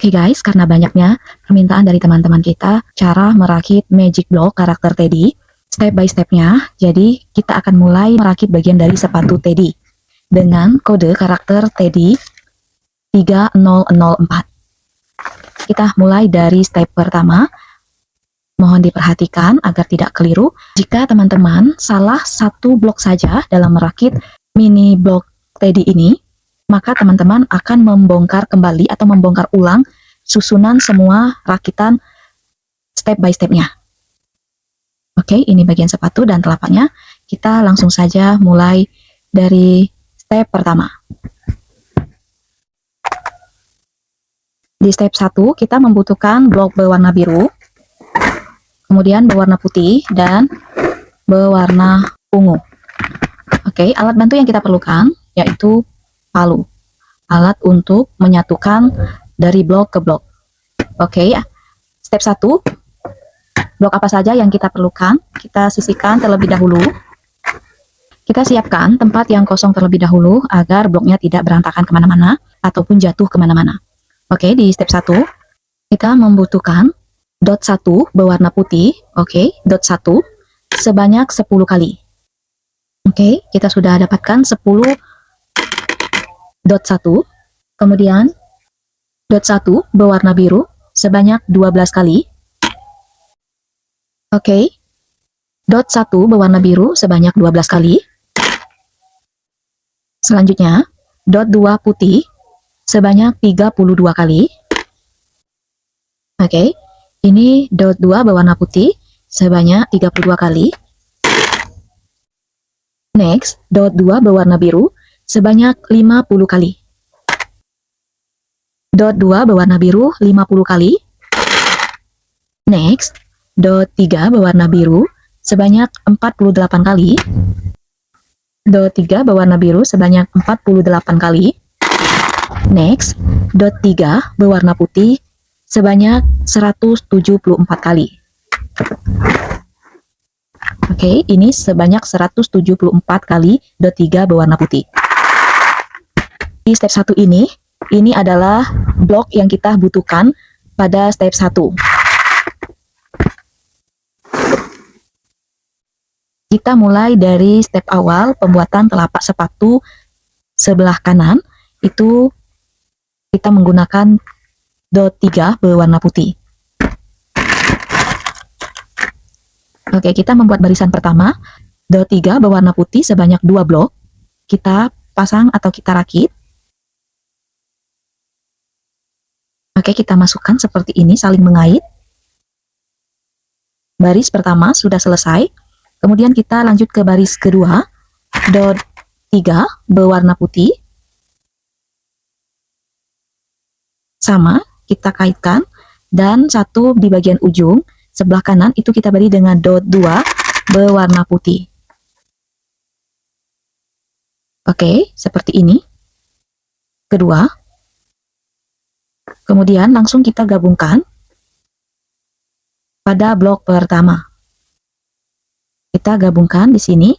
Oke guys, karena banyaknya permintaan dari teman-teman kita cara merakit magic block karakter Teddy step by stepnya, jadi kita akan mulai merakit bagian dari sepatu Teddy dengan kode karakter Teddy 3004. Kita mulai dari step pertama. Mohon diperhatikan agar tidak keliru. Jika teman-teman salah satu blok saja dalam merakit mini blok Teddy ini, maka teman-teman akan membongkar kembali atau membongkar ulang susunan semua rakitan step by stepnya. Oke, ini bagian sepatu dan telapaknya. Kita langsung saja mulai dari step pertama. Di step 1 kita membutuhkan blok berwarna biru, kemudian berwarna putih dan berwarna ungu. Oke, alat bantu yang kita perlukan yaitu palu, alat untuk menyatukan dari blok ke blok. Oke, step 1, blok apa saja yang kita perlukan, kita sisihkan terlebih dahulu. Kita siapkan tempat yang kosong terlebih dahulu agar bloknya tidak berantakan kemana-mana ataupun jatuh kemana-mana. Oke, di step 1 kita membutuhkan dot 1 berwarna putih. Oke, dot 1 sebanyak 10 kali. Oke, kita sudah dapatkan 10 dot 1. Kemudian dot 1 berwarna biru sebanyak 12 kali. Oke, dot 1 berwarna biru sebanyak 12 kali. Selanjutnya, dot 2 putih sebanyak 32 kali. Oke, ini dot 2 berwarna putih sebanyak 32 kali. Next, dot 2 berwarna biru sebanyak 50 kali. Dot 2 berwarna biru 50 kali. Next, dot 3 berwarna biru sebanyak 48 kali. Dot 3 berwarna biru sebanyak 48 kali. Next, dot 3 berwarna putih sebanyak 174 kali. Oke, ini sebanyak 174 kali dot 3 berwarna putih. Di step 1 ini adalah blok yang kita butuhkan pada step 1. Kita mulai dari step awal pembuatan telapak sepatu sebelah kanan, itu kita menggunakan dot 3 berwarna putih. Oke, kita membuat barisan pertama, dot 3 berwarna putih sebanyak 2 blok. Kita pasang atau kita rakit. Oke, kita masukkan seperti ini, saling mengait. Baris pertama sudah selesai. Kemudian kita lanjut ke baris kedua, dot 3 berwarna putih. Sama, kita kaitkan. Dan satu di bagian ujung, sebelah kanan itu kita beri dengan dot 2 berwarna putih. Oke, seperti ini. Kedua. Kemudian langsung kita gabungkan pada blok pertama. Kita gabungkan di sini.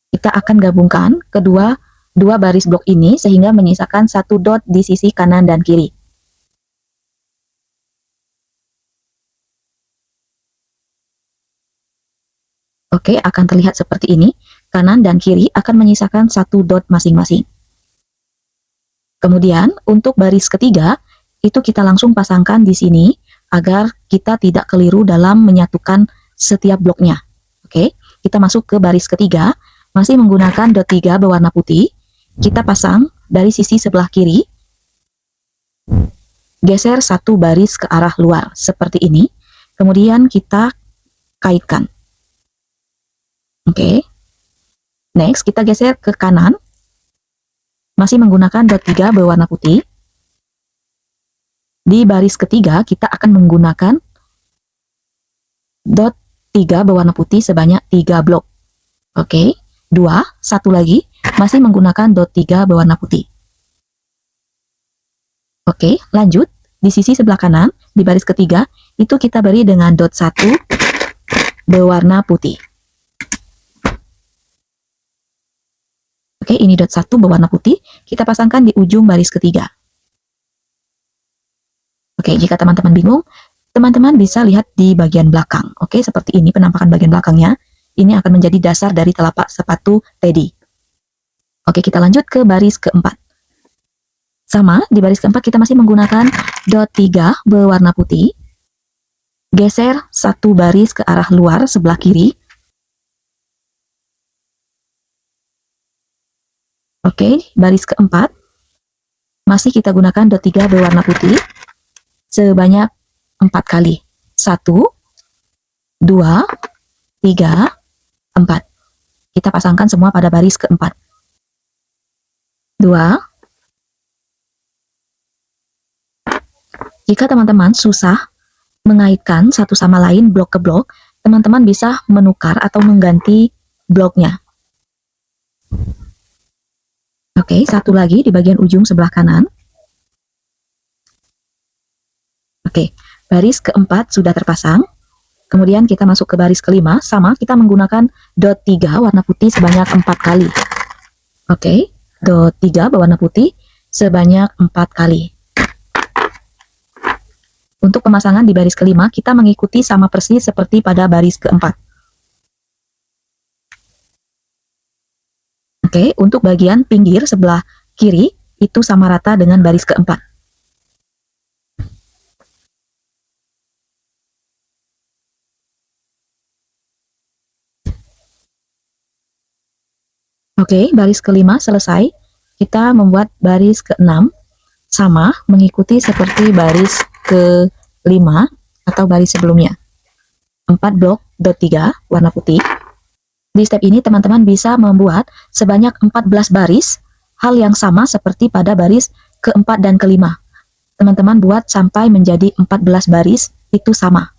Kita akan gabungkan kedua baris blok ini sehingga menyisakan satu dot di sisi kanan dan kiri. Oke, akan terlihat seperti ini. Kanan dan kiri akan menyisakan satu dot masing-masing. Kemudian, untuk baris ketiga, itu kita langsung pasangkan di sini agar kita tidak keliru dalam menyatukan setiap bloknya. Oke, kita masuk ke baris ketiga, masih menggunakan dot 3 berwarna putih. Kita pasang dari sisi sebelah kiri. Geser satu baris ke arah luar, seperti ini. Kemudian kita kaitkan. Oke. Next, kita geser ke kanan. Masih menggunakan dot 3 berwarna putih. Di baris ketiga, kita akan menggunakan dot 3 berwarna putih sebanyak 3 blok. Oke, 2, satu lagi, masih menggunakan dot 3 berwarna putih. Oke, lanjut. Di sisi sebelah kanan, di baris ketiga, itu kita beri dengan dot 1 berwarna putih. Oke, ini dot 1 berwarna putih, kita pasangkan di ujung baris ketiga. Oke, jika teman-teman bingung, teman-teman bisa lihat di bagian belakang. Oke, seperti ini penampakan bagian belakangnya. Ini akan menjadi dasar dari telapak sepatu Teddy. Oke, kita lanjut ke baris keempat. Sama, di baris keempat kita masih menggunakan dot 3 berwarna putih. Geser satu baris ke arah luar sebelah kiri. Oke, baris keempat. Masih kita gunakan dot 3 berwarna putih. Sebanyak 4 kali. 1, 2, 3, 4. Kita pasangkan semua pada baris keempat. 2. Jika teman-teman susah mengaitkan satu sama lain blok ke blok, teman-teman bisa menukar atau mengganti bloknya. Oke, satu lagi di bagian ujung sebelah kanan. Oke, baris keempat sudah terpasang. Kemudian kita masuk ke baris kelima, sama kita menggunakan dot 3 warna putih sebanyak 4 kali. Oke, dot 3 berwarna putih sebanyak 4 kali. Untuk pemasangan di baris kelima, kita mengikuti sama persis seperti pada baris keempat. Oke, untuk bagian pinggir sebelah kiri, itu sama rata dengan baris keempat. Oke, baris kelima selesai. Kita membuat baris keenam, sama mengikuti seperti baris kelima atau baris sebelumnya. 4 blok dot 3 warna putih. Di step ini teman-teman bisa membuat sebanyak 14 baris, hal yang sama seperti pada baris keempat dan kelima. Teman-teman buat sampai menjadi 14 baris, itu sama.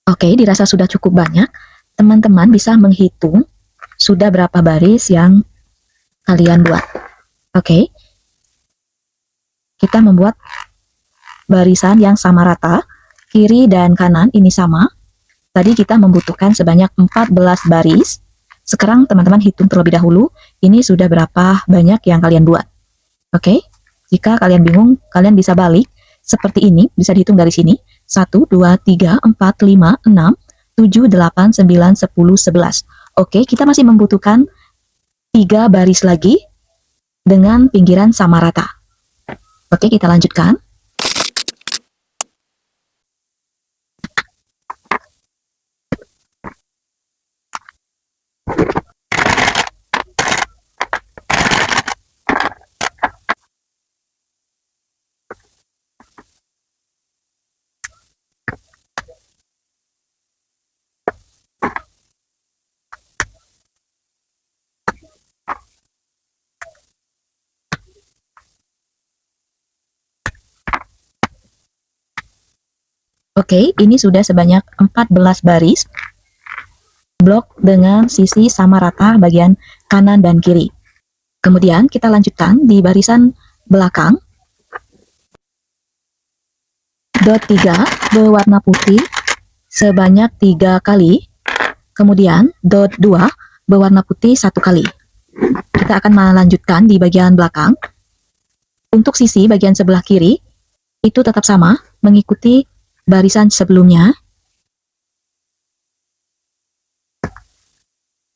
Oke, dirasa sudah cukup banyak. Teman-teman bisa menghitung sudah berapa baris yang kalian buat. Oke, kita membuat barisan yang sama rata, kiri dan kanan ini sama. Tadi kita membutuhkan sebanyak 14 baris. Sekarang teman-teman hitung terlebih dahulu, ini sudah berapa banyak yang kalian buat. Oke, jika kalian bingung, kalian bisa balik seperti ini, bisa dihitung dari sini. 1, 2, 3, 4, 5, 6, 7, 8, 9, 10, 11. Oke, kita masih membutuhkan 3 baris lagi dengan pinggiran sama rata. Oke, kita lanjutkan. Oke, ini sudah sebanyak 14 baris blok dengan sisi sama rata bagian kanan dan kiri. Kemudian kita lanjutkan di barisan belakang. Dot 3 berwarna putih sebanyak 3 kali. Kemudian dot 2 berwarna putih 1 kali. Kita akan melanjutkan di bagian belakang. Untuk sisi bagian sebelah kiri, itu tetap sama, mengikuti barisan sebelumnya.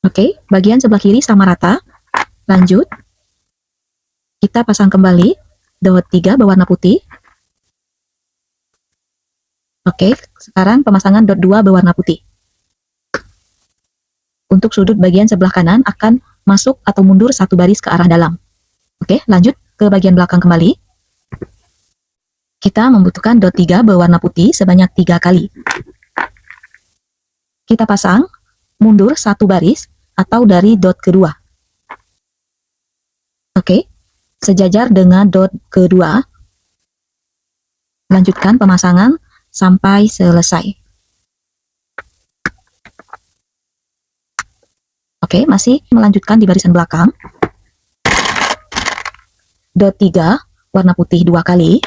Oke, bagian sebelah kiri sama rata. Lanjut, kita pasang kembali dot 3 berwarna putih. Oke, sekarang pemasangan dot 2 berwarna putih. Untuk sudut bagian sebelah kanan akan masuk atau mundur satu baris ke arah dalam. Oke, lanjut ke bagian belakang kembali. Kita membutuhkan dot 3 berwarna putih sebanyak 3 kali. Kita pasang mundur satu baris atau dari dot kedua. Oke, sejajar dengan dot kedua. Lanjutkan pemasangan sampai selesai. Oke, masih melanjutkan di barisan belakang. Dot 3 warna putih 2 kali.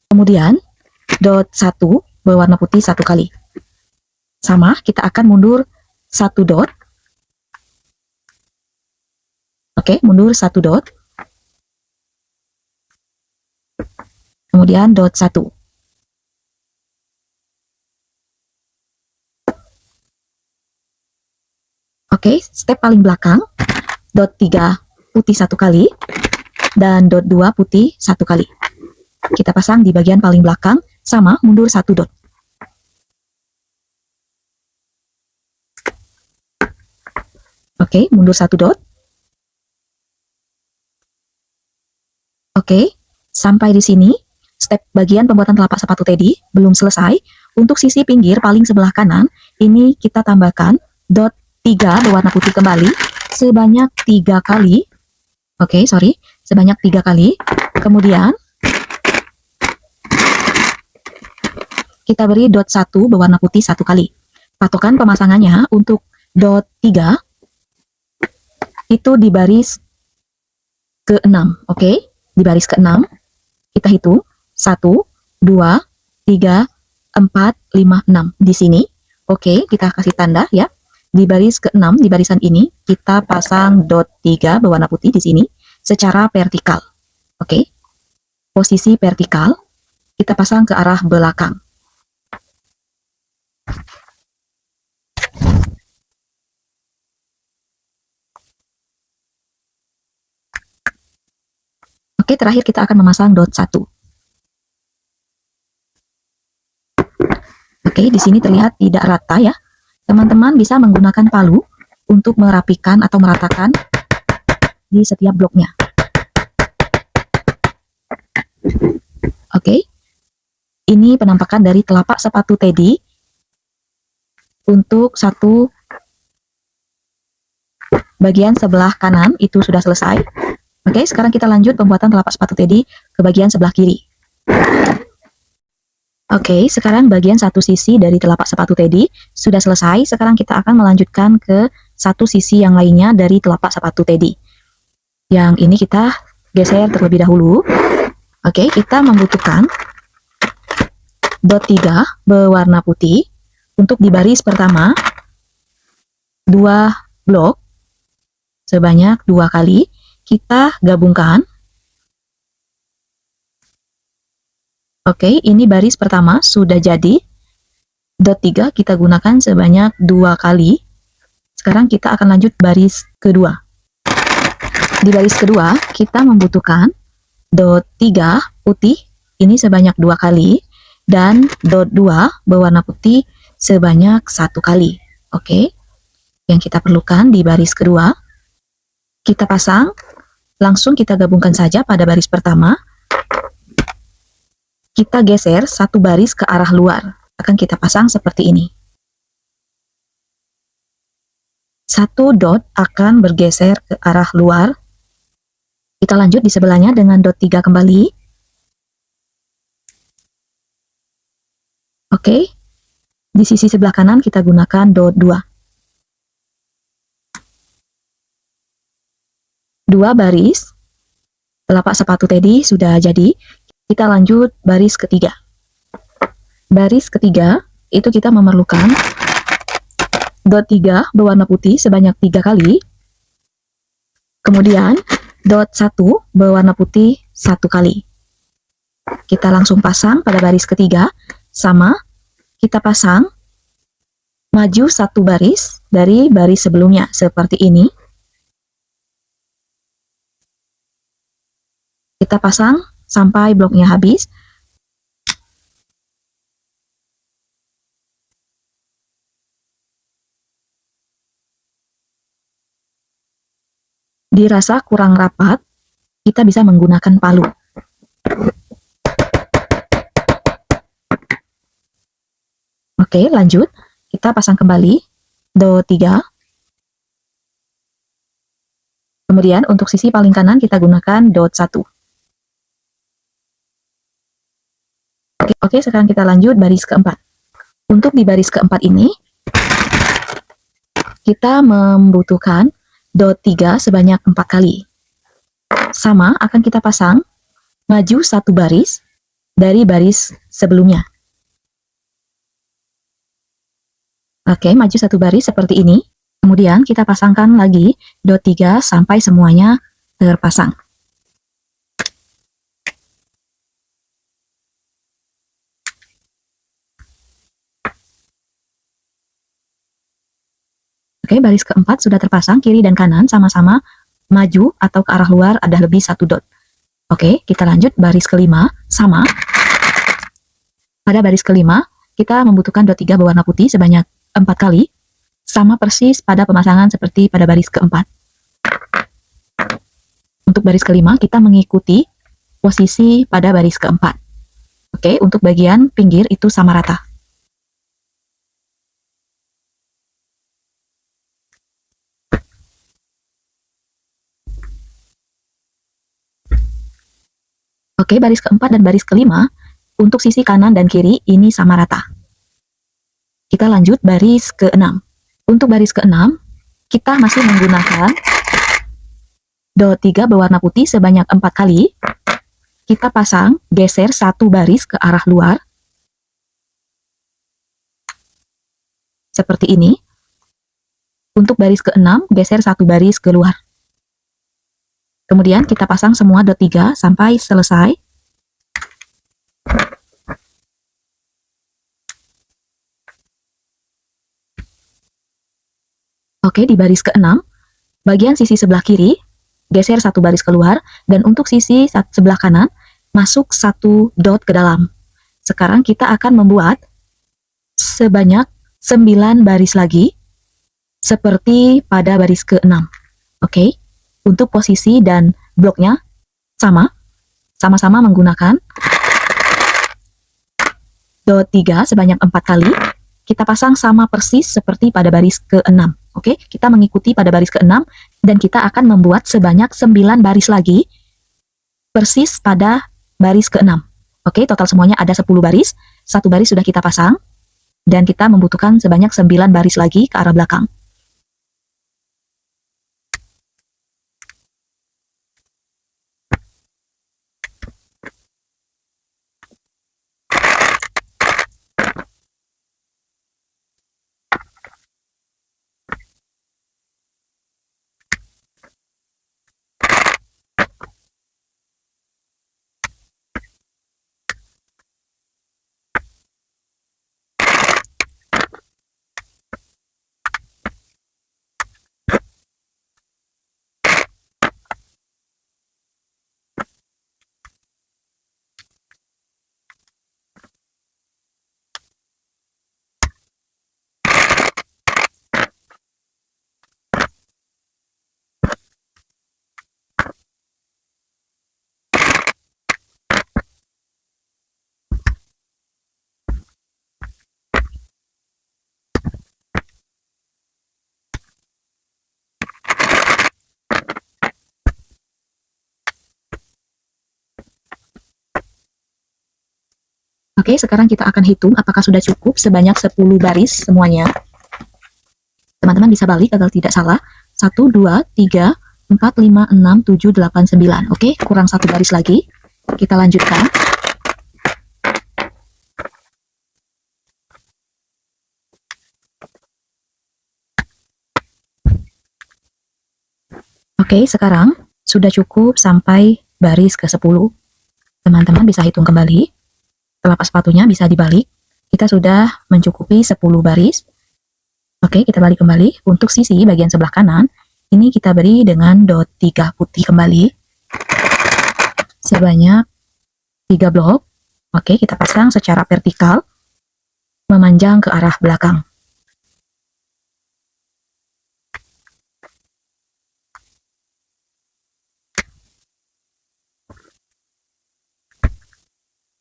Kemudian dot 1 berwarna putih 1 kali. Sama, kita akan mundur 1 dot. Oke, mundur 1 dot. Kemudian dot 1. Oke, step paling belakang, dot 3 putih 1 kali, dan dot 2 putih 1 kali. Kita pasang di bagian paling belakang, sama, mundur 1 dot. Oke, mundur 1 dot. Oke, sampai di sini, step bagian pembuatan telapak sepatu teddy belum selesai. Untuk sisi pinggir paling sebelah kanan, ini kita tambahkan dot 3 berwarna putih kembali sebanyak 3 kali. Oke, sebanyak 3 kali. Kemudian kita beri dot 1 berwarna putih 1 kali. Patokan pemasangannya untuk dot 3 itu di baris ke-6. Oke, di baris ke-6 kita hitung 1, 2, 3, 4, 5, 6 di sini. Oke, kita kasih tanda ya. Di baris ke-6, di barisan ini, kita pasang dot 3 berwarna putih di sini secara vertikal. Oke, posisi vertikal, kita pasang ke arah belakang. Oke, terakhir kita akan memasang dot 1. Oke, di sini terlihat tidak rata ya. Teman-teman bisa menggunakan palu untuk merapikan atau meratakan di setiap bloknya. Oke, ini penampakan dari telapak sepatu teddy untuk satu bagian sebelah kanan itu sudah selesai. Oke, sekarang kita lanjut pembuatan telapak sepatu teddy ke bagian sebelah kiri. Oke, sekarang bagian satu sisi dari telapak sepatu teddy sudah selesai. Sekarang kita akan melanjutkan ke satu sisi yang lainnya dari telapak sepatu teddy. Yang ini kita geser terlebih dahulu. Oke, kita membutuhkan dot 3 berwarna putih untuk di baris pertama 2 blok sebanyak 2 kali. Kita gabungkan. Oke, ini baris pertama sudah jadi. Dot 3 kita gunakan sebanyak 2 kali. Sekarang kita akan lanjut baris kedua. Di baris kedua, kita membutuhkan dot 3 putih, ini sebanyak 2 kali. Dan dot 2 berwarna putih sebanyak 1 kali. Oke, yang kita perlukan di baris kedua, kita pasang, langsung kita gabungkan saja pada baris pertama. Kita geser satu baris ke arah luar. Akan kita pasang seperti ini. Satu dot akan bergeser ke arah luar. Kita lanjut di sebelahnya dengan dot 3 kembali. Oke. Di sisi sebelah kanan kita gunakan dot 2. 2 baris. Telapak sepatu teddy sudah jadi. Kita lanjut baris ketiga. Baris ketiga itu kita memerlukan dot 3 berwarna putih sebanyak 3 kali. Kemudian dot 1 berwarna putih 1 kali. Kita langsung pasang pada baris ketiga, sama, kita pasang maju satu baris dari baris sebelumnya, seperti ini. Kita pasang sampai bloknya habis. Dirasa kurang rapat, kita bisa menggunakan palu. Oke, lanjut. Kita pasang kembali do 3. Kemudian untuk sisi paling kanan kita gunakan dot 1. Oke, sekarang kita lanjut baris keempat. Untuk di baris keempat ini, kita membutuhkan dot 3 sebanyak 4 kali. Sama, akan kita pasang maju satu baris dari baris sebelumnya. Oke, maju satu baris seperti ini. Kemudian kita pasangkan lagi dot 3 sampai semuanya terpasang. Oke, baris keempat sudah terpasang, kiri dan kanan sama-sama maju atau ke arah luar ada lebih satu dot. Oke, kita lanjut baris kelima, sama. Pada baris kelima, kita membutuhkan dot 3 berwarna putih sebanyak 4 kali, sama persis pada pemasangan seperti pada baris keempat. Untuk baris kelima, kita mengikuti posisi pada baris keempat. Oke, untuk bagian pinggir itu sama rata. Oke, baris keempat dan baris kelima, untuk sisi kanan dan kiri ini sama rata. Kita lanjut baris ke-6. Untuk baris ke-6, kita masih menggunakan dot 3 berwarna putih sebanyak 4 kali. Kita pasang, geser satu baris ke arah luar. Seperti ini. Untuk baris ke-6, geser satu baris keluar. Kemudian kita pasang semua dot 3 sampai selesai. Oke, di baris ke-6, bagian sisi sebelah kiri, geser satu baris keluar, dan untuk sisi sebelah kanan, masuk satu dot ke dalam. Sekarang kita akan membuat sebanyak 9 baris lagi, seperti pada baris ke-6. Oke, untuk posisi dan bloknya sama-sama menggunakan dot 3 sebanyak 4 kali. Kita pasang sama persis seperti pada baris ke-6. Oke, kita mengikuti pada baris ke-6 dan kita akan membuat sebanyak 9 baris lagi persis pada baris ke-6. Oke, total semuanya ada 10 baris. Satu baris sudah kita pasang dan kita membutuhkan sebanyak 9 baris lagi ke arah belakang. Oke, sekarang kita akan hitung apakah sudah cukup sebanyak 10 baris semuanya. Teman-teman bisa balik agar tidak salah. 1, 2, 3, 4, 5, 6, 7, 8, 9. Oke, kurang satu baris lagi. Kita lanjutkan. Oke, sekarang sudah cukup sampai baris ke-10. Teman-teman bisa hitung kembali. Telapak sepatunya bisa dibalik. Kita sudah mencukupi 10 baris. Oke, kita balik kembali. Untuk sisi bagian sebelah kanan, ini kita beri dengan dot 3 putih kembali. Sebanyak 3 blok. Oke, kita pasang secara vertikal, memanjang ke arah belakang.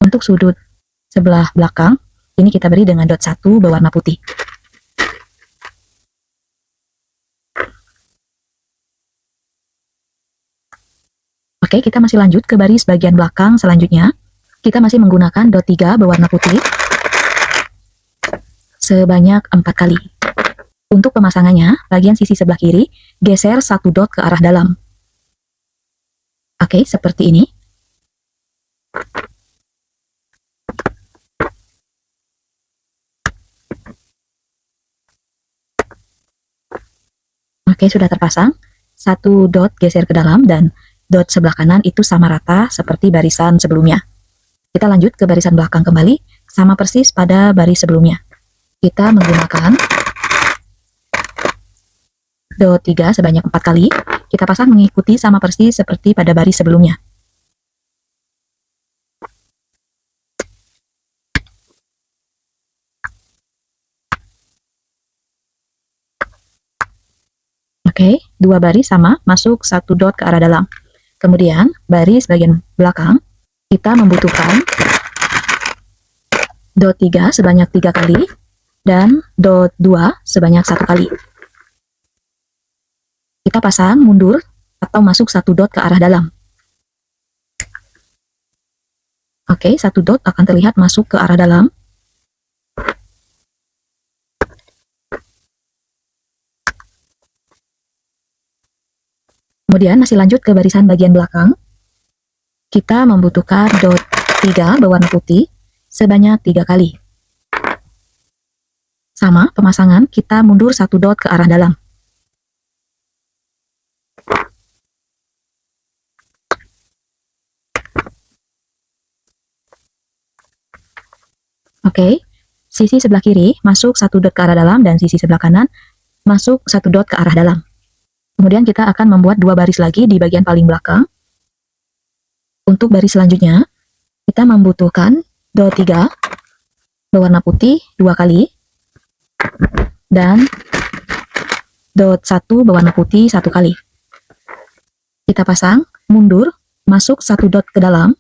Untuk sudut sebelah belakang, ini kita beri dengan dot 1 berwarna putih. Oke, kita masih lanjut ke baris bagian belakang selanjutnya. Kita masih menggunakan dot 3 berwarna putih sebanyak 4 kali. Untuk pemasangannya, bagian sisi sebelah kiri, geser 1 dot ke arah dalam. Oke, seperti ini. Oke, sudah terpasang. 1 dot geser ke dalam dan dot sebelah kanan itu sama rata seperti barisan sebelumnya. Kita lanjut ke barisan belakang kembali, sama persis pada baris sebelumnya. Kita menggunakan dot 3 sebanyak 4 kali. Kita pasang mengikuti sama persis seperti pada baris sebelumnya. Oke, 2 baris sama, masuk 1 dot ke arah dalam. Kemudian, baris bagian belakang, kita membutuhkan dot 3 sebanyak 3 kali, dan dot 2 sebanyak 1 kali. Kita pasang mundur, atau masuk 1 dot ke arah dalam. Oke, 1 dot akan terlihat masuk ke arah dalam. Kemudian masih lanjut ke barisan bagian belakang. Kita membutuhkan dot 3 berwarna putih sebanyak 3 kali. Sama pemasangan, kita mundur 1 dot ke arah dalam. Oke, sisi sebelah kiri masuk 1 dot ke arah dalam dan sisi sebelah kanan masuk 1 dot ke arah dalam. Kemudian kita akan membuat 2 baris lagi di bagian paling belakang. Untuk baris selanjutnya, kita membutuhkan dot 3 berwarna putih 2 kali dan dot 1 berwarna putih 1 kali. Kita pasang, mundur, masuk 1 dot ke dalam.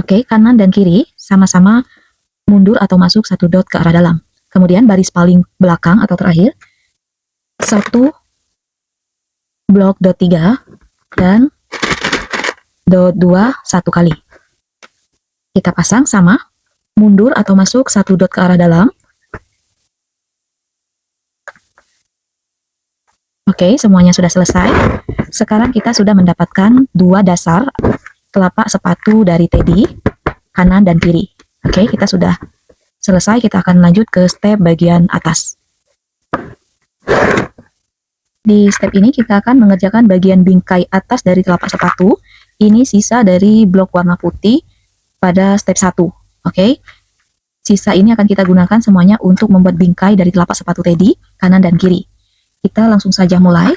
Oke, kanan dan kiri sama-sama mundur atau masuk 1 dot ke arah dalam. Kemudian baris paling belakang atau terakhir, 1 blok dot 3 dan dot 2 1 kali. Kita pasang sama, mundur atau masuk 1 dot ke arah dalam. Oke, semuanya sudah selesai. Sekarang kita sudah mendapatkan 2 dasar telapak sepatu dari Teddy, kanan dan kiri. Oke, kita sudah selesai. Kita akan lanjut ke step bagian atas. Di step ini kita akan mengerjakan bagian bingkai atas dari telapak sepatu. Ini sisa dari blok warna putih pada step 1. Oke, sisa ini akan kita gunakan semuanya untuk membuat bingkai dari telapak sepatu Teddy, kanan dan kiri. Kita langsung saja mulai.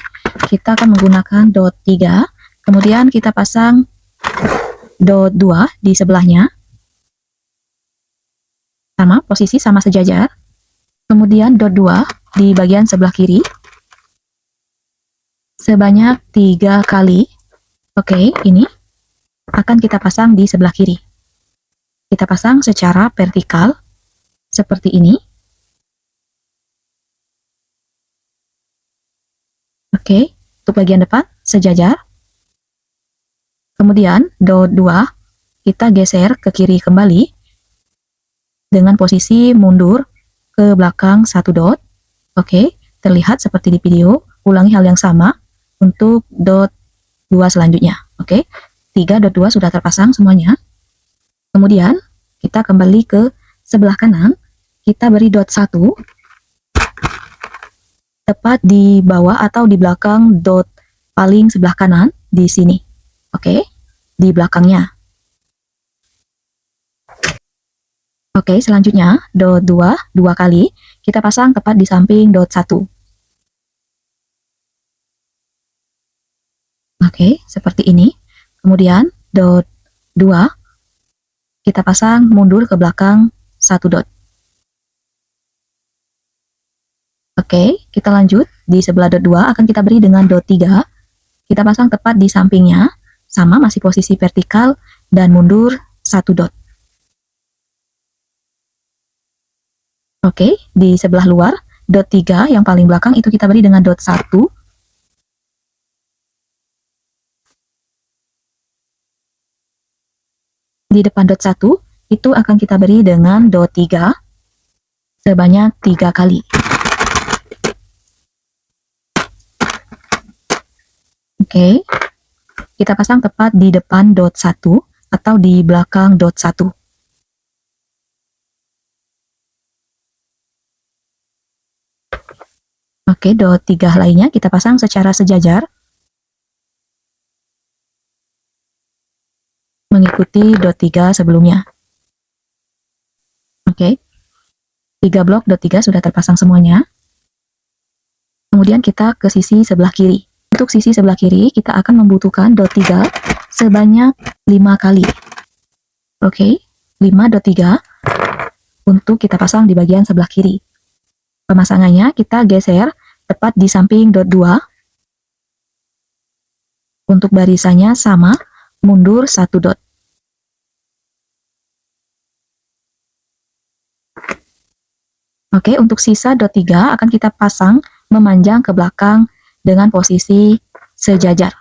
Kita akan menggunakan dot 3, kemudian kita pasang dot 2 di sebelahnya. Sama, posisi sama sejajar. Kemudian dot 2 di bagian sebelah kiri. Sebanyak 3 kali. Oke, ini akan kita pasang di sebelah kiri. Kita pasang secara vertikal, seperti ini. Oke, untuk bagian depan, sejajar. Kemudian, dot 2, kita geser ke kiri kembali, dengan posisi mundur ke belakang 1 dot. Oke, terlihat seperti di video. Ulangi hal yang sama untuk dot 2 selanjutnya. Oke, 3 dot 2 sudah terpasang semuanya. Kemudian, kita kembali ke sebelah kanan. kita beri dot 1 tepat di bawah atau di belakang dot paling sebelah kanan di sini. Oke, di belakangnya. Oke, selanjutnya dot 2 dua kali kita pasang tepat di samping dot 1. Oke, seperti ini. Kemudian dot 2 kita pasang mundur ke belakang 1 dot. Oke, kita lanjut. Di sebelah dot 2 akan kita beri dengan dot 3. Kita pasang tepat di sampingnya, sama masih posisi vertikal dan mundur 1 dot. Oke, di sebelah luar, dot 3 yang paling belakang itu kita beri dengan dot 1. Di depan dot 1, itu akan kita beri dengan dot 3 sebanyak 3 kali. Oke, kita pasang tepat di depan dot 1 atau di belakang dot 1. Oke, dot 3 lainnya kita pasang secara sejajar mengikuti dot 3 sebelumnya. Oke, 3 blok dot 3 sudah terpasang semuanya. Kemudian kita ke sisi sebelah kiri. Untuk sisi sebelah kiri kita akan membutuhkan dot 3 sebanyak 5 kali. Oke, 5 dot 3 untuk kita pasang di bagian sebelah kiri. Pemasangannya kita geser tepat di samping dot 2. Untuk barisannya sama, mundur 1 dot. Oke, untuk sisa dot 3 akan kita pasang memanjang ke belakang dengan posisi sejajar.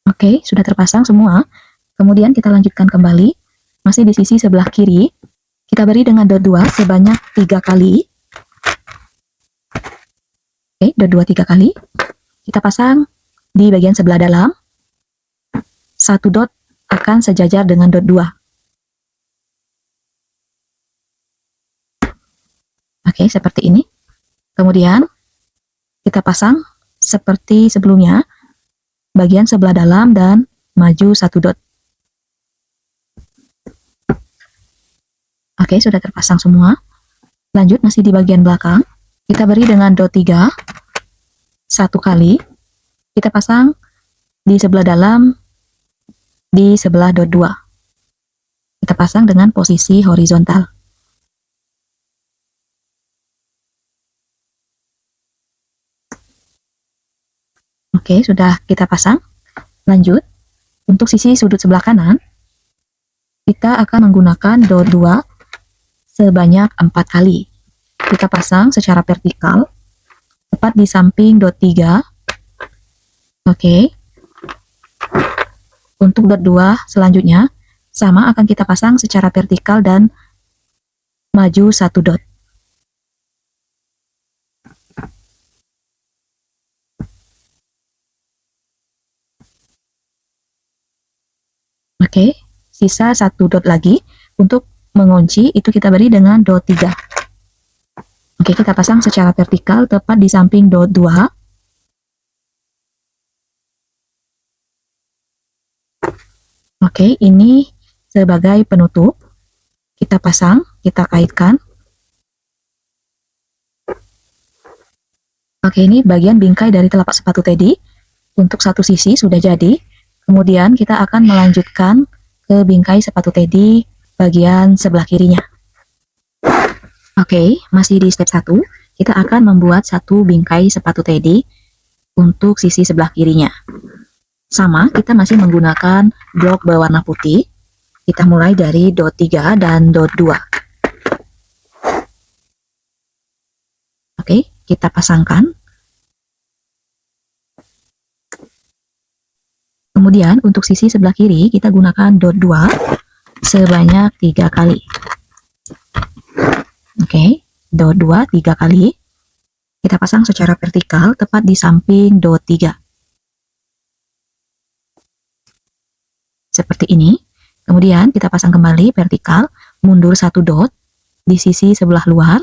Oke, sudah terpasang semua. Kemudian kita lanjutkan kembali. Masih di sisi sebelah kiri. Kita beri dengan dot 2 sebanyak 3 kali. Oke, dot 2 3 kali. Kita pasang di bagian sebelah dalam. 1 dot akan sejajar dengan dot 2. Oke, seperti ini. Kemudian kita pasang seperti sebelumnya. Bagian sebelah dalam dan maju 1 dot. Oke, sudah terpasang semua. Lanjut masih di bagian belakang. Kita beri dengan dot 3 1 kali. Kita pasang di sebelah dalam, di sebelah dot 2. Kita pasang dengan posisi horizontal. Oke, sudah kita pasang. Lanjut, untuk sisi sudut sebelah kanan, kita akan menggunakan dot 2 sebanyak 4 kali. Kita pasang secara vertikal, tepat di samping dot 3. Oke. Untuk dot 2 selanjutnya, sama akan kita pasang secara vertikal dan maju 1 dot. Oke, sisa 1 dot lagi. Untuk mengunci itu kita beri dengan dot 3. Oke, kita pasang secara vertikal tepat di samping dot 2. Oke, ini sebagai penutup. Kita pasang, kita kaitkan. Oke, ini bagian bingkai dari telapak sepatu teddy. Untuk satu sisi sudah jadi. Kemudian kita akan melanjutkan ke bingkai sepatu teddy bagian sebelah kirinya. Oke, masih di step 1. Kita akan membuat satu bingkai sepatu teddy untuk sisi sebelah kirinya. Sama, kita masih menggunakan blok berwarna putih. Kita mulai dari dot 3 dan dot 2. Oke, kita pasangkan. Kemudian untuk sisi sebelah kiri kita gunakan dot 2 sebanyak 3 kali. Oke, dot 2 3 kali. Kita pasang secara vertikal tepat di samping dot 3. Seperti ini. Kemudian kita pasang kembali vertikal, mundur 1 dot di sisi sebelah luar.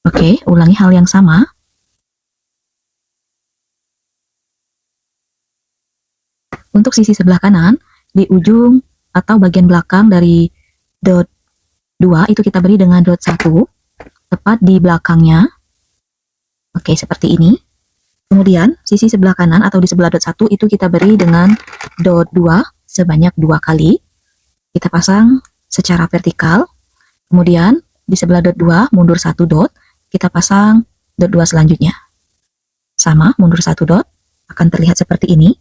Oke, ulangi hal yang sama. Untuk sisi sebelah kanan, di ujung atau bagian belakang dari dot 2 itu kita beri dengan dot 1, tepat di belakangnya. Oke, seperti ini. Kemudian, sisi sebelah kanan atau di sebelah dot 1 itu kita beri dengan dot 2 sebanyak 2 kali. Kita pasang secara vertikal. Kemudian, di sebelah dot 2, mundur 1 dot, kita pasang dot 2 selanjutnya. Sama, mundur 1 dot, akan terlihat seperti ini.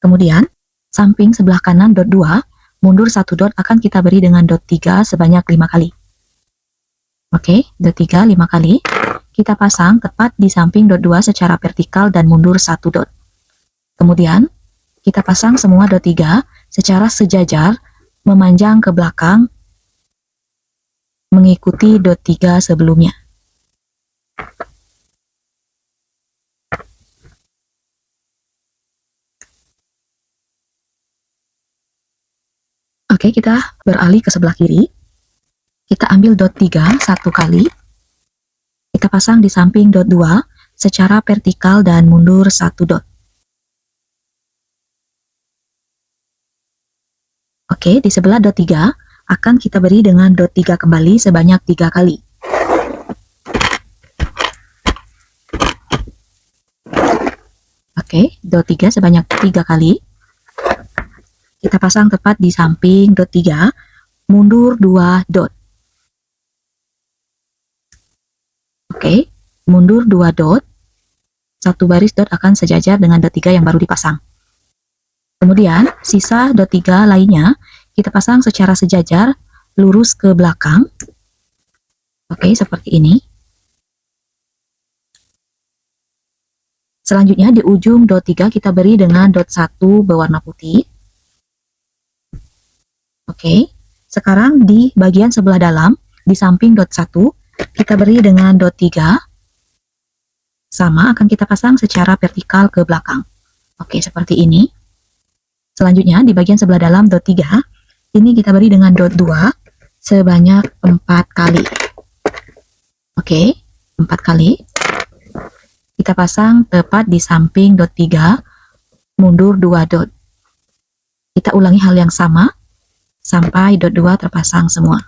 Kemudian, samping sebelah kanan dot 2, mundur 1 dot akan kita beri dengan dot 3 sebanyak 5 kali. Oke, dot 3 5 kali. Kita pasang tepat di samping dot 2 secara vertikal dan mundur 1 dot. Kemudian, kita pasang semua dot 3 secara sejajar memanjang ke belakang mengikuti dot 3 sebelumnya. Oke, kita beralih ke sebelah kiri. Kita ambil dot 3 1 kali. Kita pasang di samping dot 2 secara vertikal dan mundur 1 dot. Oke, di sebelah dot 3 akan kita beri dengan dot 3 kembali sebanyak 3 kali. Oke, dot 3 sebanyak 3 kali. Kita pasang tepat di samping dot 3, mundur 2 dot. Oke, mundur 2 dot. Satu baris dot akan sejajar dengan dot 3 yang baru dipasang. Kemudian, sisa dot 3 lainnya kita pasang secara sejajar, lurus ke belakang. Oke, seperti ini. Selanjutnya, di ujung dot 3 kita beri dengan dot 1 berwarna putih. Oke, sekarang di bagian sebelah dalam, di samping dot 1, kita beri dengan dot 3. Sama, akan kita pasang secara vertikal ke belakang. Oke, seperti ini. Selanjutnya, di bagian sebelah dalam dot 3, ini kita beri dengan dot 2 sebanyak 4 kali. Oke, 4 kali. Kita pasang tepat di samping dot 3, mundur 2 dot. Kita ulangi hal yang sama, sampai dot 2 terpasang semua.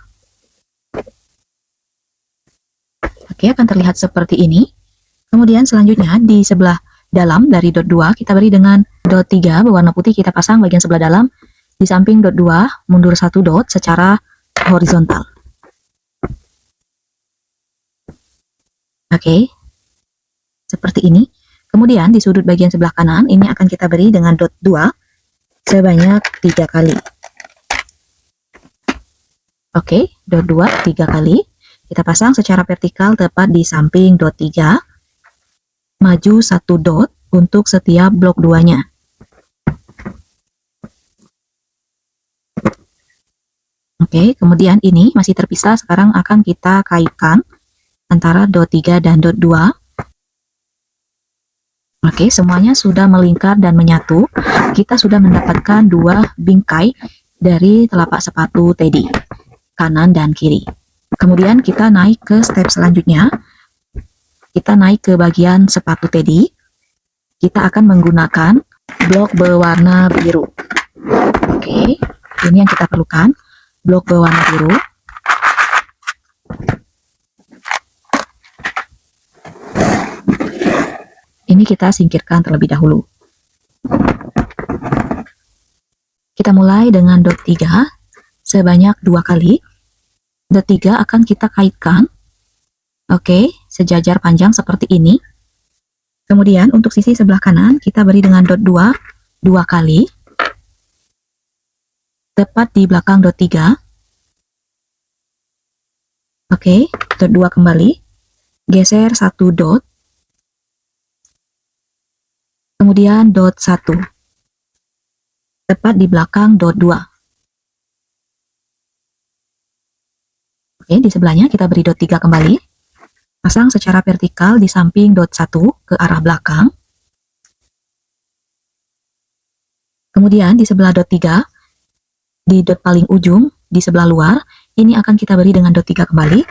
Oke, akan terlihat seperti ini. Kemudian selanjutnya, di sebelah dalam dari dot 2, kita beri dengan dot 3 berwarna putih, kita pasang bagian sebelah dalam di samping dot 2, mundur 1 dot secara horizontal. Oke, seperti ini. Kemudian di sudut bagian sebelah kanan, ini akan kita beri dengan dot 2 sebanyak 3 kali. Oke, dot 2 3 kali. Kita pasang secara vertikal tepat di samping dot 3, maju 1 dot untuk setiap blok 2-nya. Oke, kemudian ini masih terpisah, sekarang akan kita kaitkan antara dot 3 dan dot 2. Oke, semuanya sudah melingkar dan menyatu. Kita sudah mendapatkan 2 bingkai dari telapak sepatu Teddy, kanan dan kiri. Kemudian kita naik ke step selanjutnya. Kita naik ke bagian sepatu Teddy. Kita akan menggunakan blok berwarna biru. Oke, ini yang kita perlukan. Blok berwarna biru. Ini kita singkirkan terlebih dahulu. Kita mulai dengan dot 3 sebanyak 2 kali. Dot 3 akan kita kaitkan. Oke, sejajar panjang seperti ini. Kemudian untuk sisi sebelah kanan kita beri dengan dot 2 2 kali. Tepat di belakang dot 3. Oke, dot 2 kembali. Geser 1 dot. Kemudian dot 1. Tepat di belakang dot 2. Oke, di sebelahnya kita beri dot 3 kembali. Pasang secara vertikal di samping dot 1 ke arah belakang. Kemudian di sebelah dot 3, di dot paling ujung, di sebelah luar, ini akan kita beri dengan dot 3 kembali,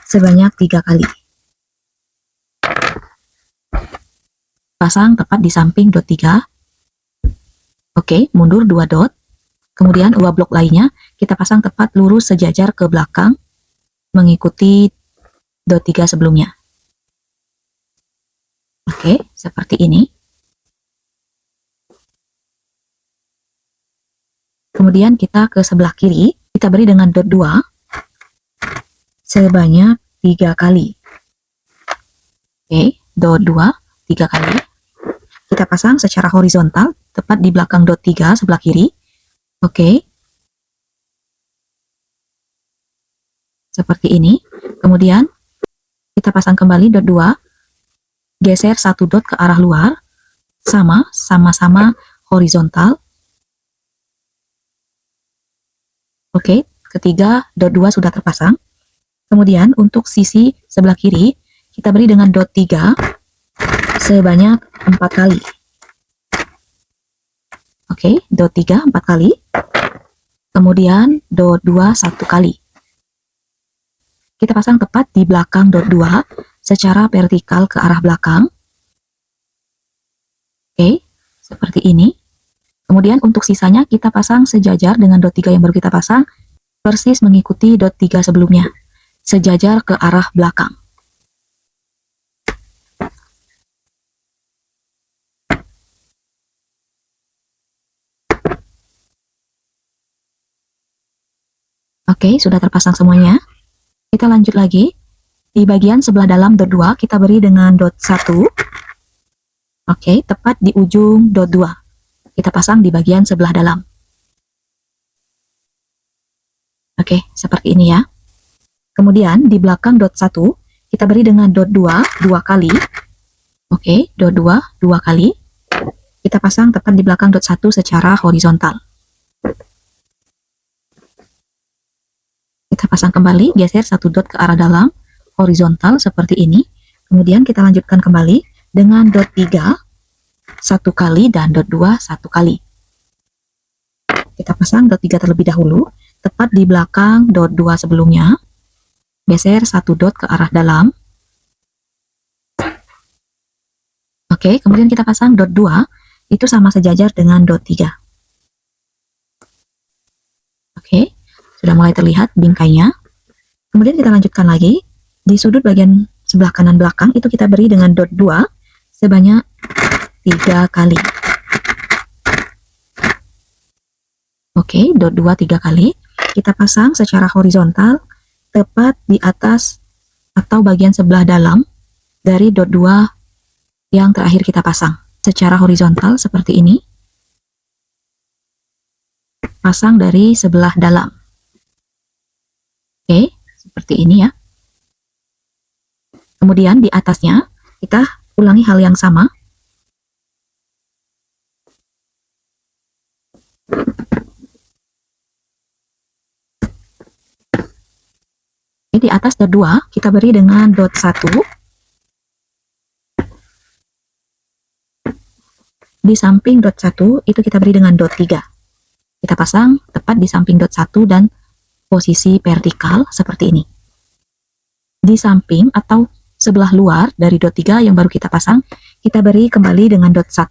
sebanyak 3 kali. Pasang tepat di samping dot 3. Oke, mundur 2 dot. Kemudian 2 blok lainnya, kita pasang tepat lurus sejajar ke belakang, mengikuti dot 3 sebelumnya. Oke, seperti ini. Kemudian kita ke sebelah kiri, kita beri dengan dot 2 sebanyak 3 kali. Oke, dot 2 3 kali. Kita pasang secara horizontal tepat di belakang dot 3 sebelah kiri. Oke. Seperti ini. Kemudian kita pasang kembali dot 2, geser 1 dot ke arah luar, sama-sama horizontal. Oke, ketiga dot 2 sudah terpasang. Kemudian untuk sisi sebelah kiri, kita beri dengan dot 3 sebanyak 4 kali. Oke, dot 3 4 kali. Kemudian dot 2 1 kali. Kita pasang tepat di belakang dot 2 secara vertikal ke arah belakang. Oke, seperti ini. Kemudian untuk sisanya kita pasang sejajar dengan dot 3 yang baru kita pasang, persis mengikuti dot 3 sebelumnya, sejajar ke arah belakang. Oke, sudah terpasang semuanya. Kita lanjut lagi. Di bagian sebelah dalam dot 2 kita beri dengan dot 1. Oke, tepat di ujung dot 2. Kita pasang di bagian sebelah dalam. Oke, seperti ini ya. Kemudian di belakang dot 1 kita beri dengan dot 2 2 kali. Oke, dot 2 2 kali. Kita pasang tepat di belakang dot 1 secara horizontal. Kita pasang kembali, geser 1 dot ke arah dalam, horizontal seperti ini. Kemudian kita lanjutkan kembali dengan dot 3 1 kali dan dot 2 1 kali. Kita pasang dot 3 terlebih dahulu, tepat di belakang dot 2 sebelumnya. Geser 1 dot ke arah dalam. Oke, kemudian kita pasang dot 2, itu sama sejajar dengan dot 3. Oke, sudah mulai terlihat bingkainya. Kemudian kita lanjutkan lagi. Di sudut bagian sebelah kanan belakang itu kita beri dengan dot 2 sebanyak 3 kali. Oke, dot 2 3 kali. Kita pasang secara horizontal tepat di atas atau bagian sebelah dalam dari dot 2 yang terakhir kita pasang. Secara horizontal seperti ini. Pasang dari sebelah dalam. Oke, seperti ini ya. Kemudian di atasnya kita ulangi hal yang sama. Di atas dot 2 kita beri dengan dot 1. Di samping dot 1 itu kita beri dengan dot 3. Kita pasang tepat di samping dot 1 dan posisi vertikal seperti ini. Di samping atau sebelah luar dari dot 3 yang baru kita pasang, kita beri kembali dengan dot 1.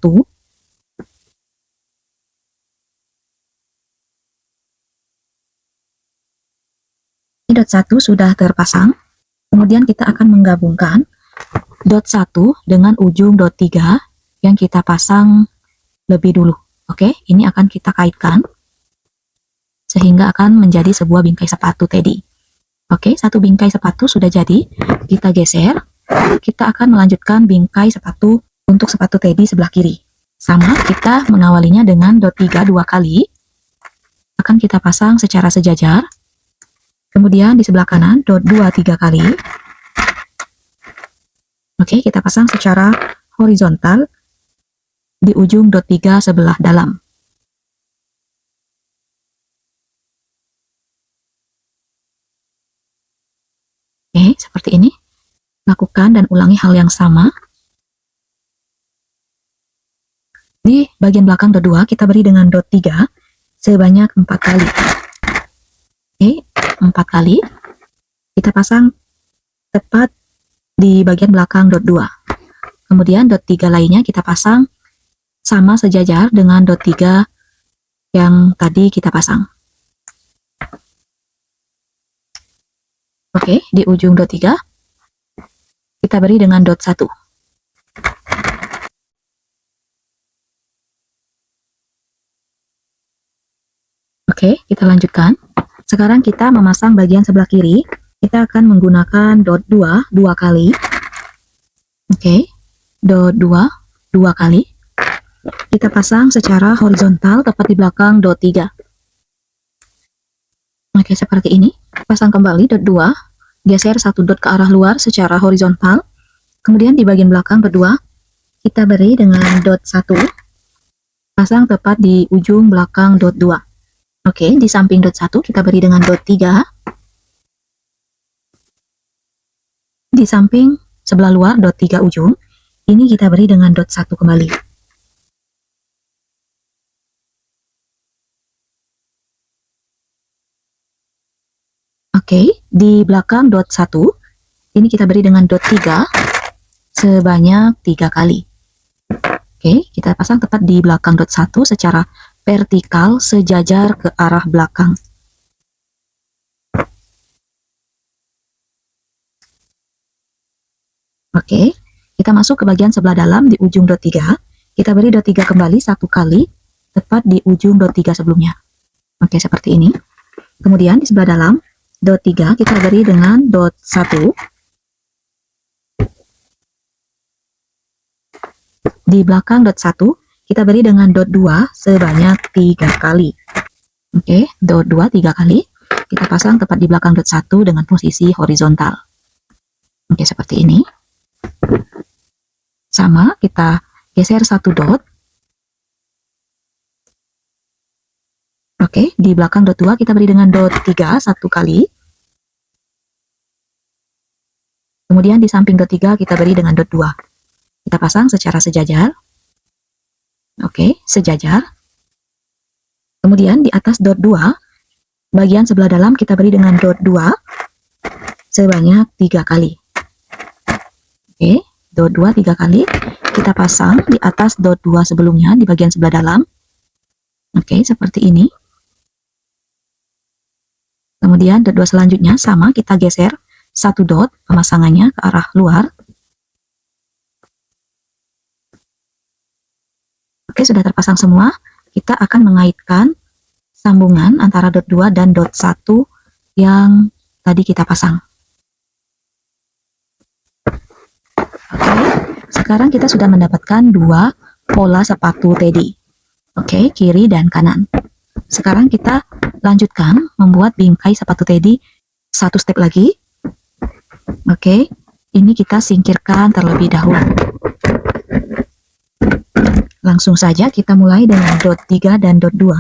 Dot 1 sudah terpasang. Kemudian kita akan menggabungkan dot 1 dengan ujung dot 3 yang kita pasang lebih dulu. Oke, ini akan kita kaitkan sehingga akan menjadi sebuah bingkai sepatu teddy. Oke, satu bingkai sepatu sudah jadi. Kita geser. Kita akan melanjutkan bingkai sepatu untuk sepatu teddy sebelah kiri. Sama, kita mengawalinya dengan dot 3 2 kali. Akan kita pasang secara sejajar. Kemudian di sebelah kanan dot 2 3 kali. Oke, kita pasang secara horizontal di ujung dot 3 sebelah dalam. Oke, seperti ini. Lakukan dan ulangi hal yang sama. Di bagian belakang dot 2 kita beri dengan dot 3 sebanyak 4 kali. Oke, 4 kali. Kita pasang tepat di bagian belakang dot 2. Kemudian dot 3 lainnya kita pasang sama sejajar dengan dot 3 yang tadi kita pasang. Oke, di ujung dot 3 kita beri dengan dot 1. Oke, kita lanjutkan. Sekarang kita memasang bagian sebelah kiri. Kita akan menggunakan dot 2 dua kali. Oke, dot 2 dua kali. Kita pasang secara horizontal tepat di belakang dot 3. Oke, seperti ini. Pasang kembali dot 2, geser satu dot ke arah luar secara horizontal. Kemudian di bagian belakang dot 2, kita beri dengan dot 1. Pasang tepat di ujung belakang dot 2. Oke, di samping dot 1 kita beri dengan dot 3. Di samping sebelah luar dot 3 ujung, ini kita beri dengan dot 1 kembali. Oke, di belakang dot 1, ini kita beri dengan dot 3 sebanyak 3 kali. Oke, kita pasang tepat di belakang dot 1 secara vertikal sejajar ke arah belakang. Oke, kita masuk ke bagian sebelah dalam di ujung dot 3. Kita beri dot 3 kembali 1 kali tepat di ujung dot 3 sebelumnya. Oke, seperti ini. Kemudian di sebelah dalam dot 3 kita beri dengan dot 1. Di belakang dot 1 kita beri dengan dot 2 sebanyak 3 kali. Oke, dot 2 3 kali. Kita pasang tepat di belakang dot 1 dengan posisi horizontal. Oke, seperti ini. Sama, kita geser satu dot. Oke, di belakang dot 2 kita beri dengan dot 3 1 kali. Kemudian di samping dot 3 kita beri dengan dot 2. Kita pasang secara sejajar. Oke, sejajar. Kemudian di atas dot 2, bagian sebelah dalam kita beri dengan dot 2 sebanyak 3 kali. Oke, dot 2 3 kali. Kita pasang di atas dot 2 sebelumnya di bagian sebelah dalam. Oke, seperti ini. Kemudian dot 2 selanjutnya sama, kita geser satu dot pemasangannya ke arah luar. Oke, sudah terpasang semua. Kita akan mengaitkan sambungan antara dot 2 dan dot 1 yang tadi kita pasang. Oke, sekarang kita sudah mendapatkan dua pola sepatu teddy. Oke, kiri dan kanan. Sekarang kita lanjutkan membuat bingkai sepatu teddy satu step lagi. Oke, ini kita singkirkan terlebih dahulu. Langsung saja kita mulai dengan dot 3 dan dot 2.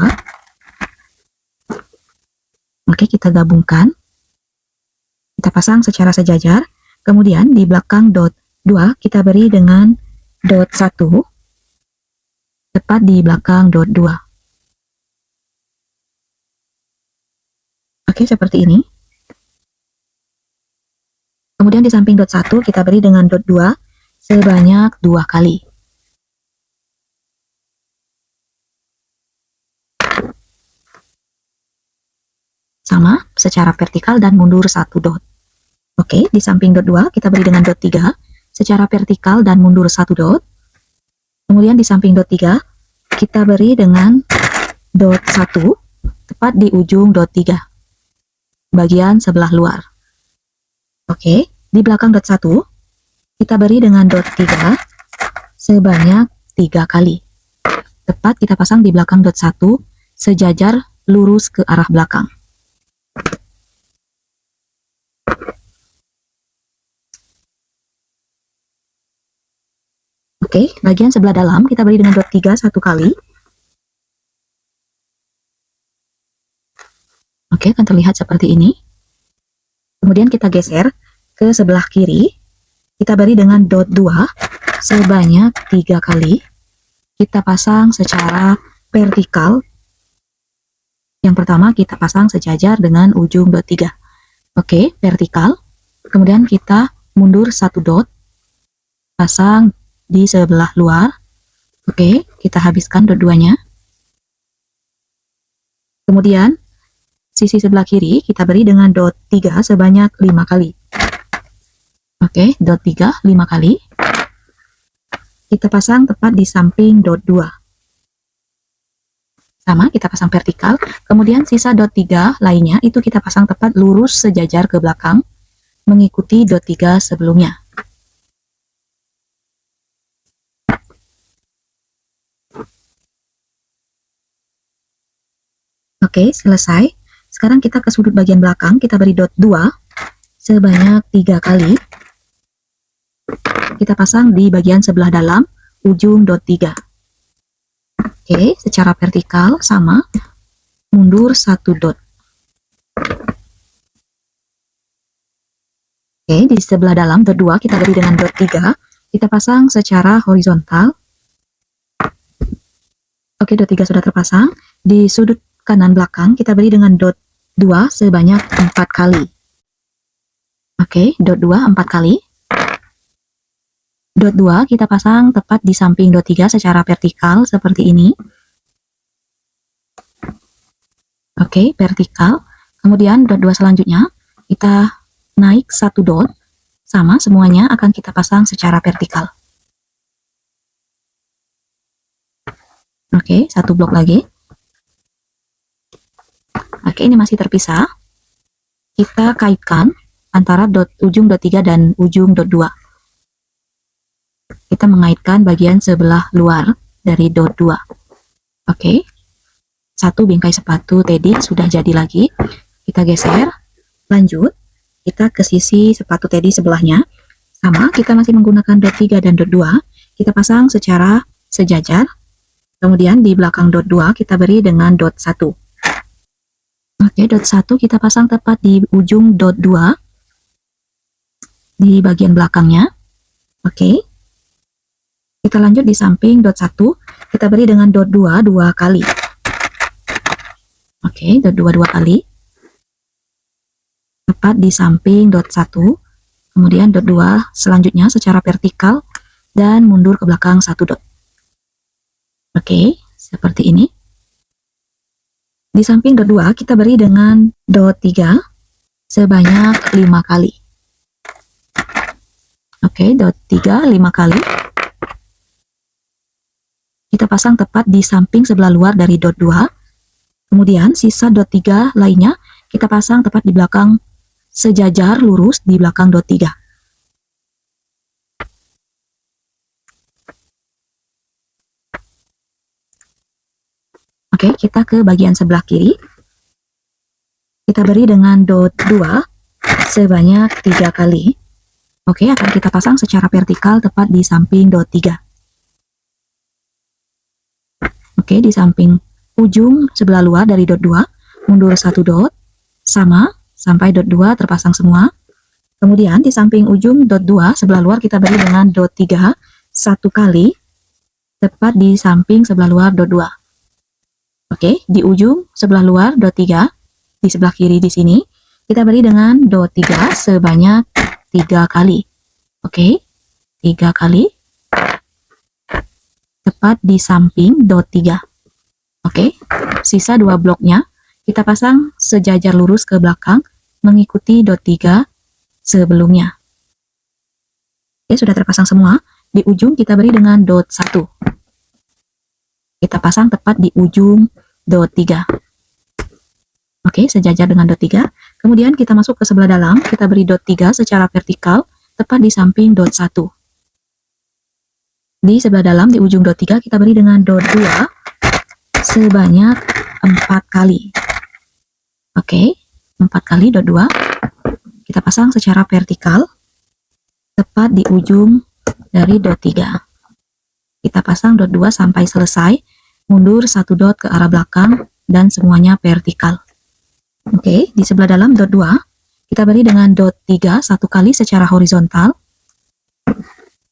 Oke, kita gabungkan. Kita pasang secara sejajar. Kemudian di belakang dot 2 kita beri dengan dot 1 tepat di belakang dot 2. Oke, seperti ini. Kemudian di samping dot 1 kita beri dengan dot 2 sebanyak 2 kali. Sama, secara vertikal dan mundur satu dot. Oke, di samping dot 2 kita beri dengan dot 3 secara vertikal dan mundur satu dot. Kemudian di samping dot 3 kita beri dengan dot 1 tepat di ujung dot 3 bagian sebelah luar. Oke, di belakang dot 1 kita beri dengan dot 3 sebanyak 3 kali. Tepat kita pasang di belakang dot 1 sejajar lurus ke arah belakang. Oke, bagian sebelah dalam kita beri dengan dot 3 satu kali. Oke, akan terlihat seperti ini. Kemudian kita geser ke sebelah kiri, kita beri dengan dot 2 sebanyak 3 kali. Kita pasang secara vertikal. Yang pertama kita pasang sejajar dengan ujung dot 3. Oke, vertikal. Kemudian kita mundur 1 dot, pasang di sebelah luar. Oke, kita habiskan dot 2-nya. Kemudian sisi sebelah kiri kita beri dengan dot 3 sebanyak 5 kali. Oke, dot 3 5 kali. Kita pasang tepat di samping dot 2. Sama, kita pasang vertikal. Kemudian sisa dot 3 lainnya itu kita pasang tepat lurus sejajar ke belakang, mengikuti dot 3 sebelumnya. Oke, selesai. Sekarang kita ke sudut bagian belakang, kita beri dot 2 sebanyak 3 kali. Kita pasang di bagian sebelah dalam ujung dot 3. Oke, secara vertikal sama, mundur 1 dot. Oke, di sebelah dalam dot 2 kita beri dengan dot 3, kita pasang secara horizontal. Oke, dot 3 sudah terpasang. Di sudut kanan belakang kita beri dengan dot 2 sebanyak 4 kali. Oke, dot 2 4 kali. Dot 2 kita pasang tepat di samping dot 3 secara vertikal seperti ini. Oke, vertikal. Kemudian dot 2 selanjutnya kita naik 1 dot. Sama, semuanya akan kita pasang secara vertikal. Oke, 1 blok lagi. Oke, ini masih terpisah. Kita kaitkan antara ujung dot 3 dan ujung dot 2. Kita mengaitkan bagian sebelah luar dari dot 2. Oke. 1 bingkai sepatu teddy sudah jadi lagi. Kita geser. Lanjut. Kita ke sisi sepatu teddy sebelahnya. Sama, kita masih menggunakan dot 3 dan dot 2. Kita pasang secara sejajar. Kemudian di belakang dot 2 kita beri dengan dot 1. Oke, dot 1 kita pasang tepat di ujung dot 2. Di bagian belakangnya. Oke. Kita lanjut di samping dot 1, kita beri dengan dot 2 2 kali. Oke, dot 2 2 kali. Tepat di samping dot 1, kemudian dot 2 selanjutnya secara vertikal dan mundur ke belakang 1 dot. Oke, seperti ini. Di samping dot 2 kita beri dengan dot 3 sebanyak 5 kali. Oke, dot 3 5 kali. Kita pasang tepat di samping sebelah luar dari dot 2. Kemudian sisa dot 3 lainnya kita pasang tepat di belakang sejajar lurus di belakang dot 3. Oke, kita ke bagian sebelah kiri. Kita beri dengan dot 2 sebanyak 3 kali. Oke, akan kita pasang secara vertikal tepat di samping dot 3. Oke, di samping ujung sebelah luar dari dot 2, mundur 1 dot, sama, sampai dot 2 terpasang semua. Kemudian di samping ujung dot 2 sebelah luar kita beri dengan dot 3 1 kali, tepat di samping sebelah luar dot 2. Oke, di ujung sebelah luar dot 3, di sebelah kiri di sini, kita beri dengan dot 3 sebanyak 3 kali. Oke, 3 kali. Tepat di samping dot 3. Oke, sisa 2 bloknya kita pasang sejajar lurus ke belakang mengikuti dot 3 sebelumnya. Oke, sudah terpasang semua. Di ujung kita beri dengan dot 1. Kita pasang tepat di ujung dot 3. Oke, sejajar dengan dot 3. Kemudian kita masuk ke sebelah dalam, kita beri dot 3 secara vertikal tepat di samping dot 1. Di sebelah dalam, di ujung dot 3, kita beri dengan dot 2 sebanyak 4 kali. Oke, 4 kali dot 2. Kita pasang secara vertikal, tepat di ujung dari dot 3. Kita pasang dot 2 sampai selesai, mundur 1 dot ke arah belakang, dan semuanya vertikal. Oke, di sebelah dalam dot 2, Kita beri dengan dot 3 satu kali secara horizontal.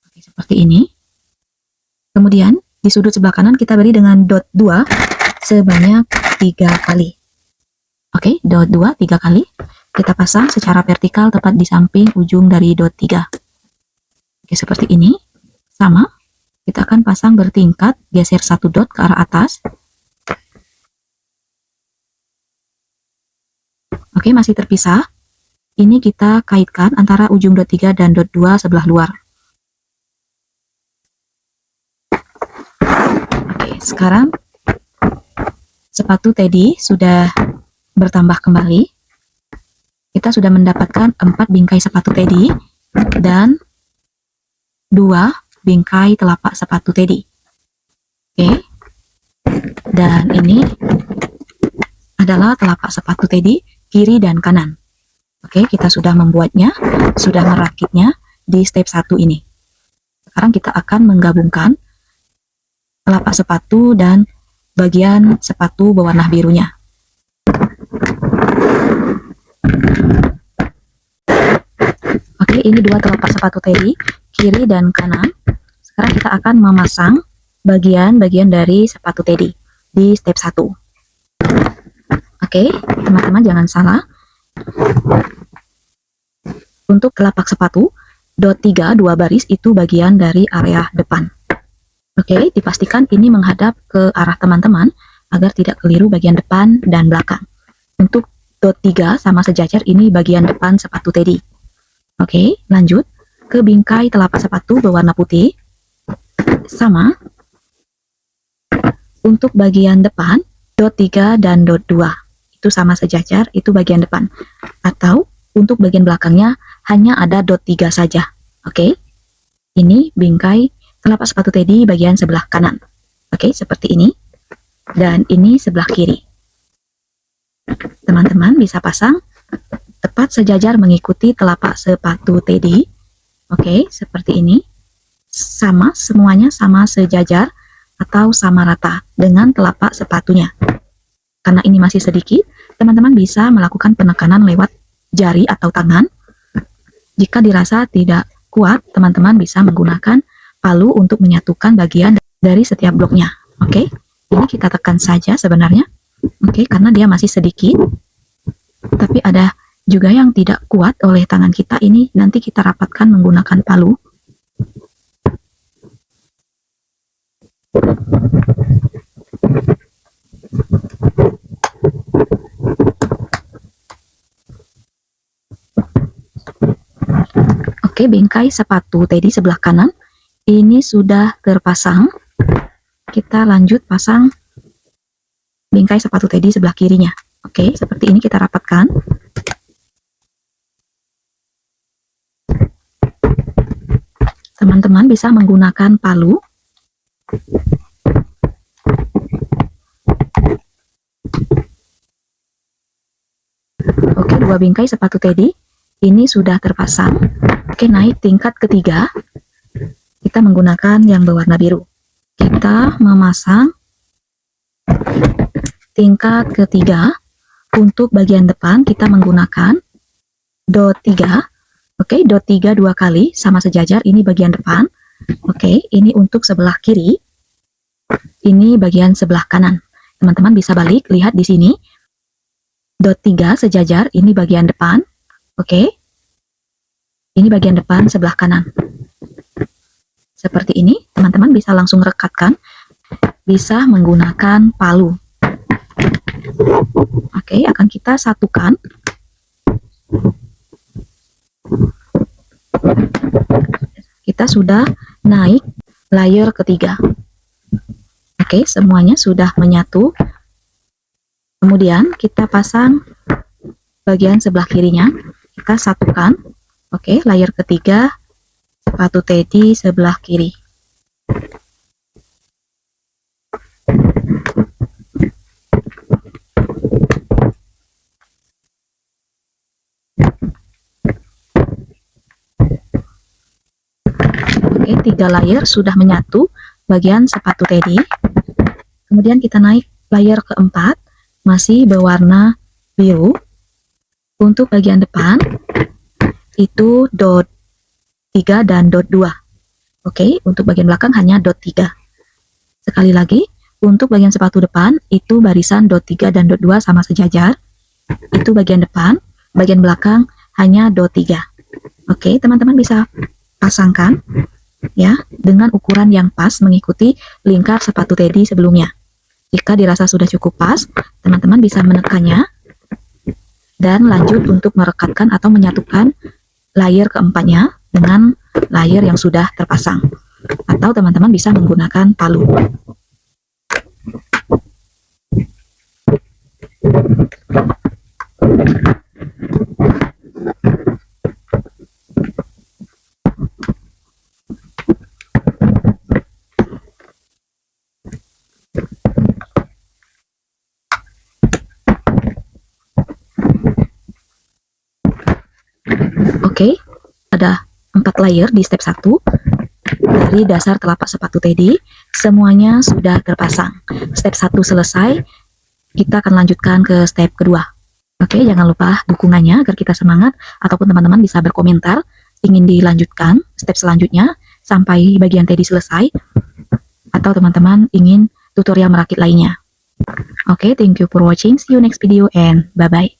Oke, seperti ini. Kemudian di sudut sebelah kanan kita beri dengan dot 2 sebanyak 3 kali. Oke, dot 2 3 kali. Kita pasang secara vertikal tepat di samping ujung dari dot 3. Oke, seperti ini. Sama. Kita akan pasang bertingkat, geser satu dot ke arah atas. Oke, masih terpisah. Ini kita kaitkan antara ujung dot 3 dan dot 2 sebelah luar. Oke, sekarang sepatu teddy sudah bertambah kembali. Kita sudah mendapatkan 4 bingkai sepatu teddy dan 2 bingkai telapak sepatu teddy. Oke. Dan ini adalah telapak sepatu teddy kiri dan kanan. Oke, kita sudah membuatnya, sudah merakitnya di step 1 ini. Sekarang kita akan menggabungkan telapak sepatu dan bagian sepatu berwarna birunya. Oke, ini 2 telapak sepatu teddy kiri dan kanan. Sekarang kita akan memasang bagian-bagian dari sepatu teddy di step 1. Oke, teman-teman jangan salah. Untuk telapak sepatu, dot 3 2 baris itu bagian dari area depan. Oke, dipastikan ini menghadap ke arah teman-teman agar tidak keliru bagian depan dan belakang. Untuk dot 3 sama sejajar ini bagian depan sepatu teddy. Oke, lanjut ke bingkai telapak sepatu berwarna putih. Sama. Untuk bagian depan, dot 3 dan dot 2. Itu sama sejajar, itu bagian depan. Atau untuk bagian belakangnya hanya ada dot 3 saja. Oke. Ini bingkai telapak sepatu teddy bagian sebelah kanan. Oke, seperti ini. Dan ini sebelah kiri. Teman-teman bisa pasang tepat sejajar mengikuti telapak sepatu teddy. Oke, seperti ini. Sama, semuanya sama sejajar atau sama rata dengan telapak sepatunya. Karena ini masih sedikit, teman-teman bisa melakukan penekanan lewat jari atau tangan. Jika dirasa tidak kuat, teman-teman bisa menggunakan palu untuk menyatukan bagian dari setiap bloknya. Oke, ini kita tekan saja sebenarnya. Oke, karena dia masih sedikit. Tapi ada juga yang tidak kuat oleh tangan kita, ini nanti kita rapatkan menggunakan palu. Oke, bingkai sepatu teddy sebelah kanan ini sudah terpasang. Kita lanjut pasang bingkai sepatu teddy sebelah kirinya. Oke, seperti ini kita rapatkan. Teman-teman bisa menggunakan palu. Oke, 2 bingkai sepatu teddy ini sudah terpasang. Oke, naik tingkat ketiga. Kita menggunakan yang berwarna biru. Kita memasang tingkat ketiga. Untuk bagian depan kita menggunakan dot 3. Oke, dot 3 2 kali sama sejajar, ini bagian depan. Oke, ini untuk sebelah kiri. Ini bagian sebelah kanan. Teman-teman bisa balik, lihat di sini. Dot 3 sejajar, ini bagian depan. Oke. Ini bagian depan sebelah kanan. Seperti ini, teman-teman bisa langsung rekatkan. Bisa menggunakan palu. Oke, akan kita satukan. Kita sudah naik layer ketiga. Oke, semuanya sudah menyatu. Kemudian kita pasang bagian sebelah kirinya. Kita satukan. Oke, layer ketiga sepatu teddy sebelah kiri. Oke, 3 layer sudah menyatu bagian sepatu teddy. Kemudian kita naik layer keempat, masih berwarna biru. Untuk bagian depan itu dot 3 dan dot 2. Oke, untuk bagian belakang hanya dot 3. Sekali lagi, untuk bagian sepatu depan itu barisan dot 3 dan dot 2 sama sejajar. Itu bagian depan, bagian belakang hanya dot 3. Oke, teman-teman bisa pasangkan ya dengan ukuran yang pas mengikuti lingkar sepatu teddy sebelumnya. Jika dirasa sudah cukup pas, teman-teman bisa menekannya dan lanjut untuk merekatkan atau menyatukan layer keempatnya dengan layer yang sudah terpasang. Atau teman-teman bisa menggunakan palu. Oke, ada 4 layer di step 1. Dari dasar telapak sepatu teddy, semuanya sudah terpasang. Step 1 selesai, kita akan lanjutkan ke step kedua. Oke, jangan lupa dukungannya agar kita semangat, ataupun teman-teman bisa berkomentar ingin dilanjutkan step selanjutnya sampai bagian teddy selesai, atau teman-teman ingin tutorial merakit lainnya. Oke, thank you for watching. See you next video and bye-bye.